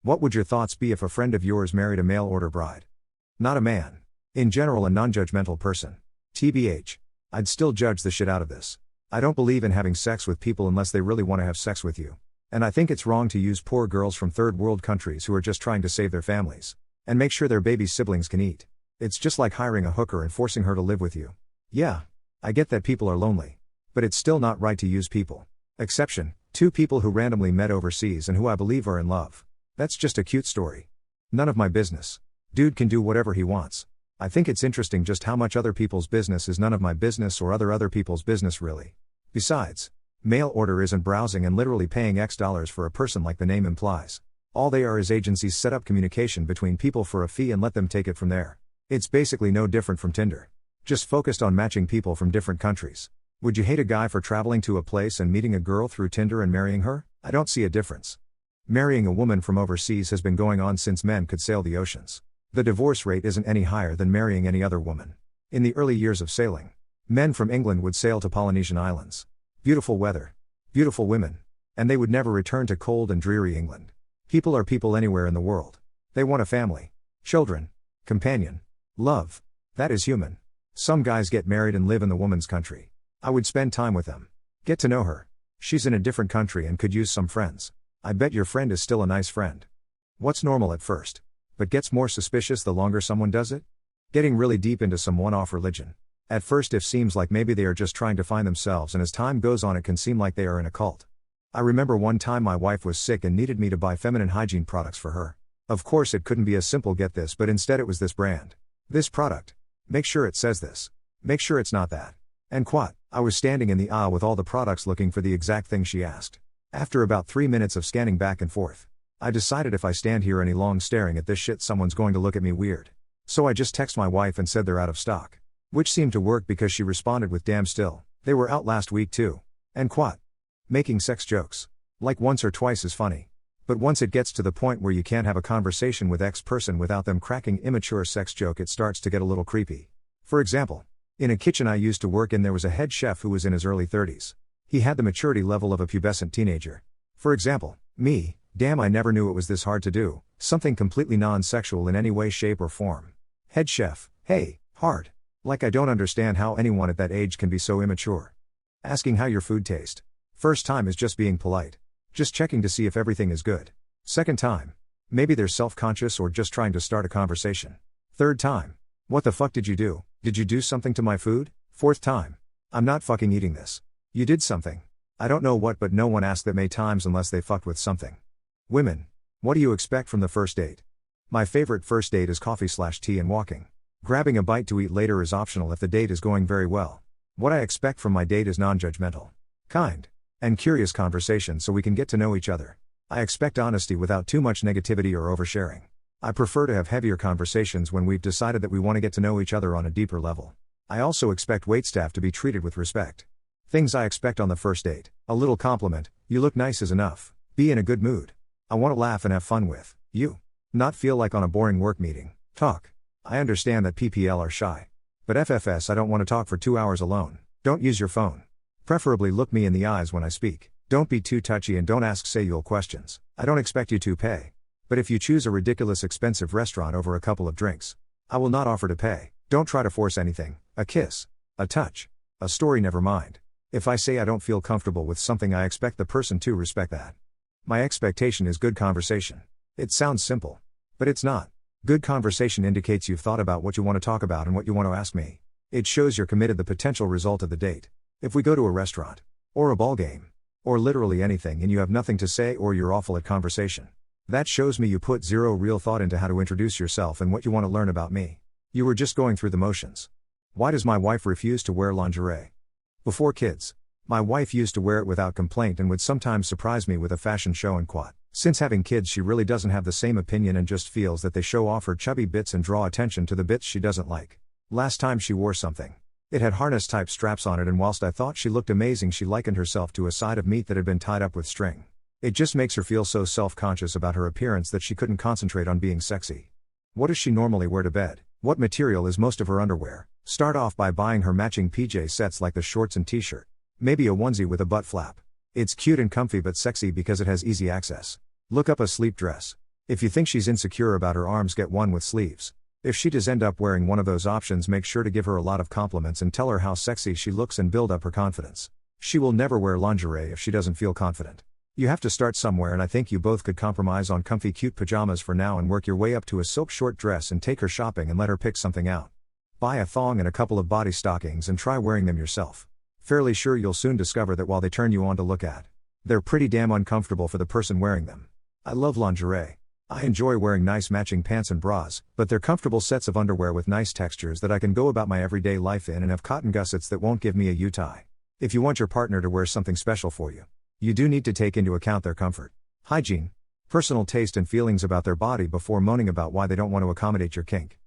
What would your thoughts be if a friend of yours married a mail order bride? Not a man. In general, a non-judgmental person. TBH. I'd still judge the shit out of this. I don't believe in having sex with people unless they really want to have sex with you. And I think it's wrong to use poor girls from third world countries who are just trying to save their families and make sure their baby siblings can eat. It's just like hiring a hooker and forcing her to live with you. Yeah. I get that people are lonely. But it's still not right to use people. Exception, 2 people who randomly met overseas and who I believe are in love. That's just a cute story. None of my business. Dude can do whatever he wants. I think it's interesting just how much other people's business is none of my business or other people's business really. Besides, mail order isn't browsing and literally paying X dollars for a person like the name implies. All they are is agencies set up communication between people for a fee and let them take it from there. It's basically no different from Tinder. Just focused on matching people from different countries. Would you hate a guy for traveling to a place and meeting a girl through Tinder and marrying her? I don't see a difference. Marrying a woman from overseas has been going on since men could sail the oceans. The divorce rate isn't any higher than marrying any other woman. In the early years of sailing, men from England would sail to Polynesian islands. Beautiful weather. Beautiful women. And they would never return to cold and dreary England. People are people anywhere in the world. They want a family. Children. Companion. Love. That is human. Some guys get married and live in the woman's country. I would spend time with them. Get to know her. She's in a different country and could use some friends. I bet your friend is still a nice friend. What's normal at first, but gets more suspicious the longer someone does it? Getting really deep into some one-off religion. At first it seems like maybe they are just trying to find themselves, and as time goes on it can seem like they are in a cult. I remember one time my wife was sick and needed me to buy feminine hygiene products for her. Of course it couldn't be a simple get this, but instead it was this brand. This product. Make sure it says this. Make sure it's not that. And quat, I was standing in the aisle with all the products looking for the exact thing she asked. After about 3 minutes of scanning back and forth, I decided if I stand here any long staring at this shit someone's going to look at me weird. So I just text my wife and said they're out of stock. Which seemed to work because she responded with damn still, they were out last week too. And quat. Making sex jokes. Like once or twice is funny. But once it gets to the point where you can't have a conversation with X person without them cracking immature sex joke, it starts to get a little creepy. For example, in a kitchen I used to work in there was a head chef who was in his early 30s. He had the maturity level of a pubescent teenager. For example, me, damn I never knew it was this hard to do, something completely non-sexual in any way shape or form. Head chef, hey, hard. Like I don't understand how anyone at that age can be so immature. Asking how your food tastes. First time is just being polite. Just checking to see if everything is good. Second time, maybe they're self-conscious or just trying to start a conversation. Third time, what the fuck did you do? Did you do something to my food? Fourth time, I'm not fucking eating this. You did something. I don't know what, but no one asked that many times unless they fucked with something. Women, what do you expect from the first date? My favorite first date is coffee/tea and walking. Grabbing a bite to eat later is optional if the date is going very well. What I expect from my date is non-judgmental, kind, and curious conversation so we can get to know each other. I expect honesty without too much negativity or oversharing. I prefer to have heavier conversations when we've decided that we want to get to know each other on a deeper level. I also expect waitstaff to be treated with respect. Things I expect on the first date. A little compliment, you look nice is enough. Be in a good mood. I want to laugh and have fun with you. Not feel like on a boring work meeting. Talk. I understand that PPL are shy. But FFS I don't want to talk for 2 hours alone. Don't use your phone. Preferably look me in the eyes when I speak. Don't be too touchy and don't ask say-you'll questions. I don't expect you to pay. But if you choose a ridiculous expensive restaurant over a couple of drinks, I will not offer to pay. Don't try to force anything. A kiss. A touch. A story, never mind. If I say I don't feel comfortable with something, I expect the person to respect that. My expectation is good conversation. It sounds simple. But it's not. Good conversation indicates you've thought about what you want to talk about and what you want to ask me. It shows you're committed the potential result of the date. If we go to a restaurant, or a ball game, or literally anything and you have nothing to say or you're awful at conversation, that shows me you put zero real thought into how to introduce yourself and what you want to learn about me. You were just going through the motions. Why does my wife refuse to wear lingerie? Before kids, my wife used to wear it without complaint and would sometimes surprise me with a fashion show and quat. Since having kids she really doesn't have the same opinion and just feels that they show off her chubby bits and draw attention to the bits she doesn't like. Last time she wore something. It had harness type straps on it, and whilst I thought she looked amazing, she likened herself to a side of meat that had been tied up with string. It just makes her feel so self-conscious about her appearance that she couldn't concentrate on being sexy. What does she normally wear to bed? What material is most of her underwear? Start off by buying her matching PJ sets like the shorts and t-shirt. Maybe a onesie with a butt flap. It's cute and comfy but sexy because it has easy access. Look up a sleep dress. If you think she's insecure about her arms, get one with sleeves. If she does end up wearing one of those options, make sure to give her a lot of compliments and tell her how sexy she looks and build up her confidence. She will never wear lingerie if she doesn't feel confident. You have to start somewhere, and I think you both could compromise on comfy cute pajamas for now and work your way up to a silk short dress and take her shopping and let her pick something out. Buy a thong and a couple of body stockings and try wearing them yourself. Fairly sure you'll soon discover that while they turn you on to look at, they're pretty damn uncomfortable for the person wearing them. I love lingerie. I enjoy wearing nice matching pants and bras, but they're comfortable sets of underwear with nice textures that I can go about my everyday life in and have cotton gussets that won't give me a U-tie. If you want your partner to wear something special for you, you do need to take into account their comfort, hygiene, personal taste and feelings about their body before moaning about why they don't want to accommodate your kink.